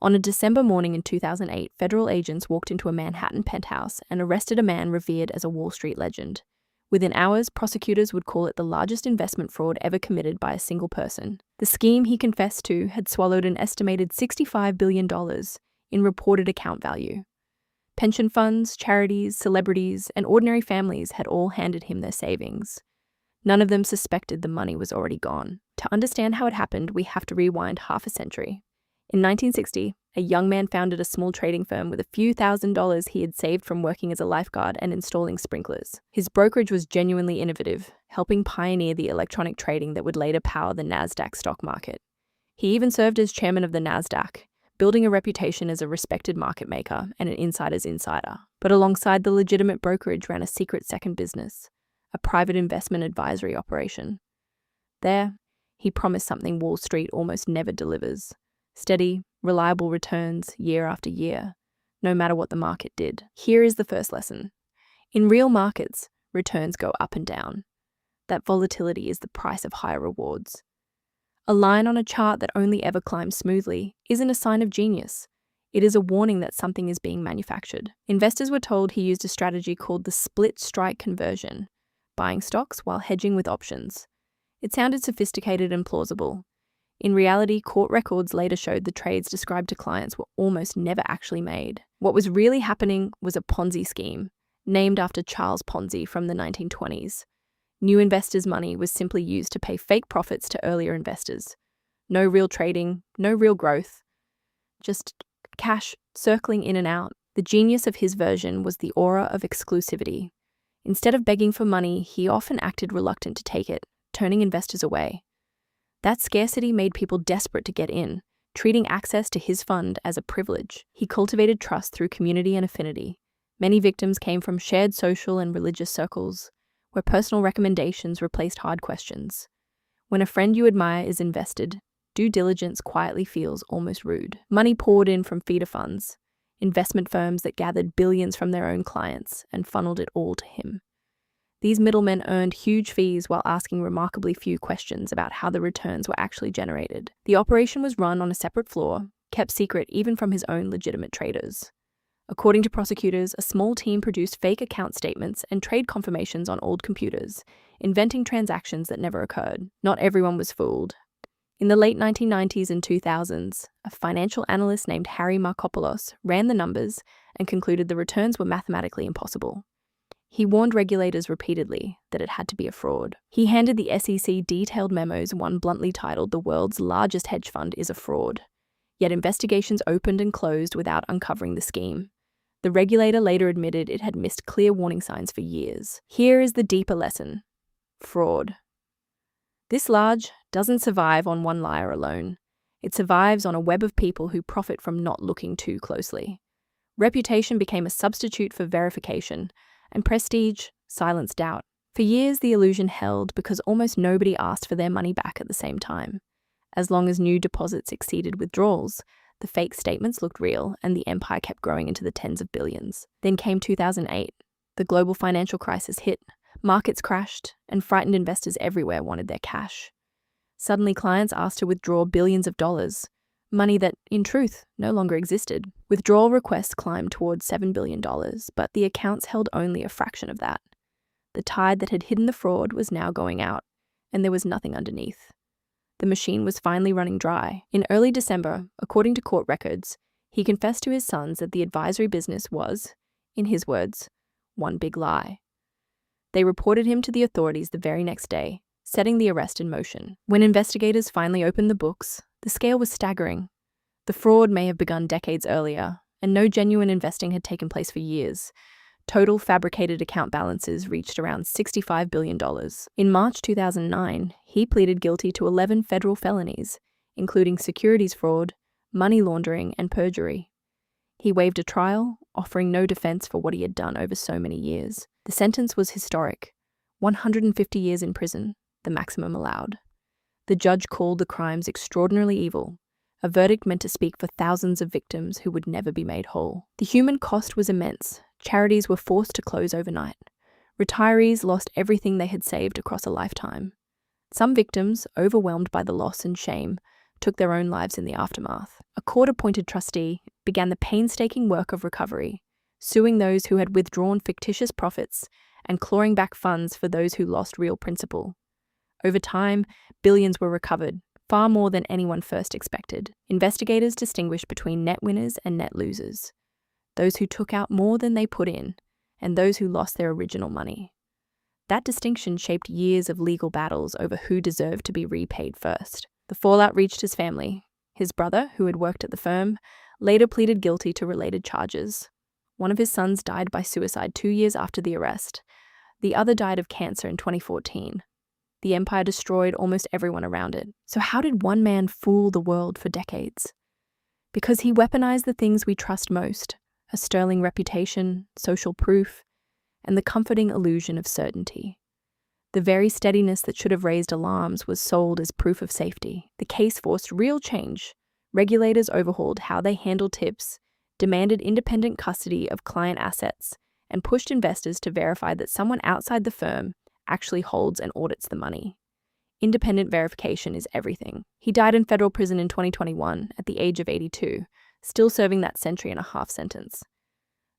On a December morning in 2008, federal agents walked into a Manhattan penthouse and arrested a man revered as a Wall Street legend. Within hours, prosecutors would call it the largest investment fraud ever committed by a single person. The scheme he confessed to had swallowed an estimated $65 billion in reported account value. Pension funds, charities, celebrities, and ordinary families had all handed him their savings. None of them suspected the money was already gone. To understand how it happened, we have to rewind half a century. In 1960, a young man founded a small trading firm with a few $1,000s he had saved from working as a lifeguard and installing sprinklers. His brokerage was genuinely innovative, helping pioneer the electronic trading that would later power the NASDAQ stock market. He even served as chairman of the NASDAQ, building a reputation as a respected market maker and an insider's insider. But alongside the legitimate brokerage ran a secret second business, a private investment advisory operation. There, he promised something Wall Street almost never delivers: steady, reliable returns year after year, no matter what the market did. Here is the first lesson. In real markets, returns go up and down. That volatility is the price of higher rewards. A line on a chart that only ever climbs smoothly isn't a sign of genius. It is a warning that something is being manufactured. Investors were told he used a strategy called the split strike conversion, buying stocks while hedging with options. It sounded sophisticated and plausible. In reality, court records later showed the trades described to clients were almost never actually made. What was really happening was a Ponzi scheme, named after Charles Ponzi from the 1920s. New investors' money was simply used to pay fake profits to earlier investors. No real trading, no real growth, just cash circling in and out. The genius of his version was the aura of exclusivity. Instead of begging for money, he often acted reluctant to take it, turning investors away. That scarcity made people desperate to get in, treating access to his fund as a privilege. He cultivated trust through community and affinity. Many victims came from shared social and religious circles, where personal recommendations replaced hard questions. When a friend you admire is invested, due diligence quietly feels almost rude. Money poured in from feeder funds, investment firms that gathered billions from their own clients and funneled it all to him. These middlemen earned huge fees while asking remarkably few questions about how the returns were actually generated. The operation was run on a separate floor, kept secret even from his own legitimate traders. According to prosecutors, a small team produced fake account statements and trade confirmations on old computers, inventing transactions that never occurred. Not everyone was fooled. In the late 1990s and 2000s, a financial analyst named Harry Markopolos ran the numbers and concluded the returns were mathematically impossible. He warned regulators repeatedly that it had to be a fraud. He handed the SEC detailed memos, one bluntly titled "The World's Largest Hedge Fund is a Fraud." Yet investigations opened and closed without uncovering the scheme. The regulator later admitted it had missed clear warning signs for years. Here is the deeper lesson: fraud. This large doesn't survive on one liar alone. It survives on a web of people who profit from not looking too closely. Reputation became a substitute for verification, and prestige silenced doubt. For years, the illusion held because almost nobody asked for their money back at the same time. As long as new deposits exceeded withdrawals, the fake statements looked real, and the empire kept growing into the tens of billions. Then came 2008. The global financial crisis hit, markets crashed, and frightened investors everywhere wanted their cash. Suddenly, clients asked to withdraw billions of dollars, money that, in truth, no longer existed. Withdrawal requests climbed towards $7 billion, but the accounts held only a fraction of that. The tide that had hidden the fraud was now going out, and there was nothing underneath. The machine was finally running dry. In early December, according to court records, he confessed to his sons that the advisory business was, in his words, one big lie. They reported him to the authorities the very next day, setting the arrest in motion. When investigators finally opened the books, the scale was staggering. The fraud may have begun decades earlier, and no genuine investing had taken place for years. Total fabricated account balances reached around $65 billion. In March 2009, he pleaded guilty to 11 federal felonies, including securities fraud, money laundering, and perjury. He waived a trial, offering no defense for what he had done over so many years. The sentence was historic: 150 years in prison, the maximum allowed. The judge called the crimes extraordinarily evil, a verdict meant to speak for thousands of victims who would never be made whole. The human cost was immense. Charities were forced to close overnight. Retirees lost everything they had saved across a lifetime. Some victims, overwhelmed by the loss and shame, took their own lives in the aftermath. A court-appointed trustee began the painstaking work of recovery, suing those who had withdrawn fictitious profits and clawing back funds for those who lost real principal. Over time, billions were recovered, far more than anyone first expected. Investigators distinguished between net winners and net losers, those who took out more than they put in, and those who lost their original money. That distinction shaped years of legal battles over who deserved to be repaid first. The fallout reached his family. His brother, who had worked at the firm, later pleaded guilty to related charges. One of his sons died by suicide 2 years after the arrest. The other died of cancer in 2014. The empire destroyed almost everyone around it. So how did one man fool the world for decades? Because he weaponized the things we trust most: a sterling reputation, social proof, and the comforting illusion of certainty. The very steadiness that should have raised alarms was sold as proof of safety. The case forced real change. Regulators overhauled how they handled tips, demanded independent custody of client assets, and pushed investors to verify that someone outside the firm actually holds and audits the money. Independent verification is everything. He died in federal prison in 2021 at the age of 82, still serving that century-and-a-half sentence.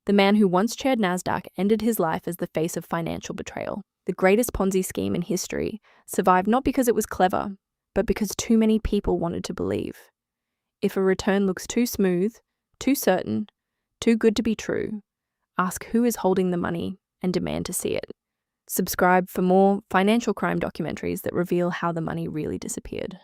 The man who once chaired NASDAQ ended his life as the face of financial betrayal. The greatest Ponzi scheme in history survived not because it was clever, but because too many people wanted to believe. If a return looks too smooth, too certain, too good to be true, ask who is holding the money and demand to see it. Subscribe for more financial crime documentaries that reveal how the money really disappeared.